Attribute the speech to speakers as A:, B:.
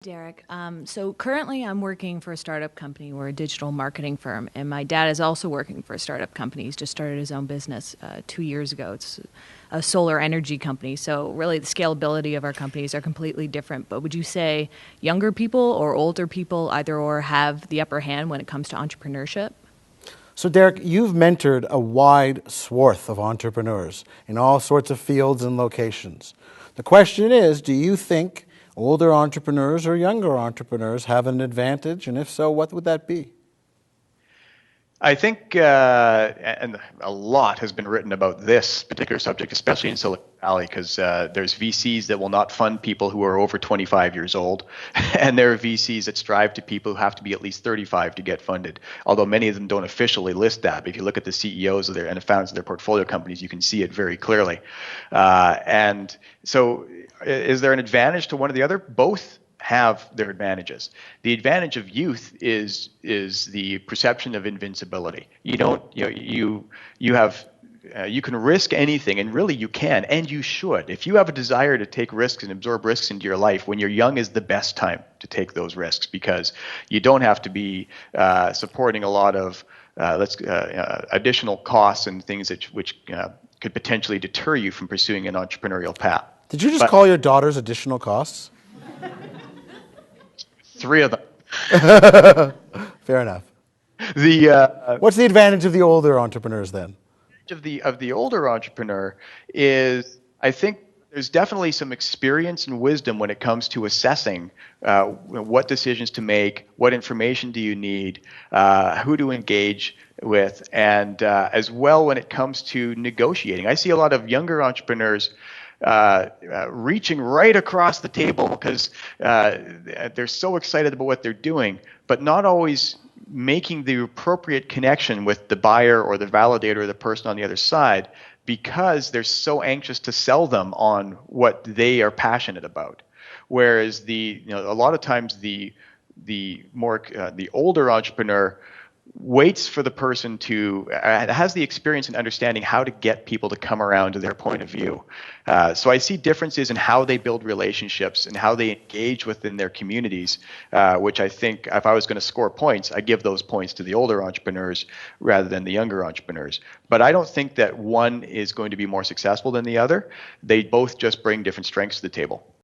A: Derek. So currently I'm working for a startup company. We're a digital marketing firm, and my dad is also working for a startup company. He's just started his own business 2 years ago. It's a solar energy company. So really the scalability of our companies are completely different. But would you say younger people or older people, either or, have the upper hand when it comes to entrepreneurship?
B: So, Derek, you've mentored a wide swath of entrepreneurs in all sorts of fields and locations. The question is, do you think older entrepreneurs or younger entrepreneurs have an advantage? And if so, what would that be?
C: I think, and a lot has been written about this particular subject, especially in Silicon Valley, because there's VCs that will not fund people who are over 25 years old, and there are VCs that strive to people who have to be at least 35 to get funded, although many of them don't officially list that. But if you look at the CEOs of and the founders of their portfolio companies, you can see it very clearly. And so is there an advantage to one or the other? Both have their advantages. The advantage of youth is the perception of invincibility. You don't, you have you can risk anything, and really you can, and you should. If you have a desire to take risks and absorb risks into your life, when you're young is the best time to take those risks, because you don't have to be supporting a lot of additional costs and things which could potentially deter you from pursuing an entrepreneurial path.
B: Did you just call your daughters additional costs?
C: 3 of them.
B: Fair enough.
C: The
B: What's the advantage of the older entrepreneurs then?
C: of the older entrepreneur is, I think there's definitely some experience and wisdom when it comes to assessing what decisions to make, what information do you need, who to engage with, and as well when it comes to negotiating. I see a lot of younger entrepreneurs reaching right across the table because they're so excited about what they're doing, but not always making the appropriate connection with the buyer or the validator or the person on the other side, because they're so anxious to sell them on what they are passionate about. Whereas a lot of times the older entrepreneur waits for the person to has the experience and understanding how to get people to come around to their point of view. So I see differences in how they build relationships and how they engage within their communities, which I think if I was going to score points, I give those points to the older entrepreneurs rather than the younger entrepreneurs. But I don't think that one is going to be more successful than the other. They both just bring different strengths to the table.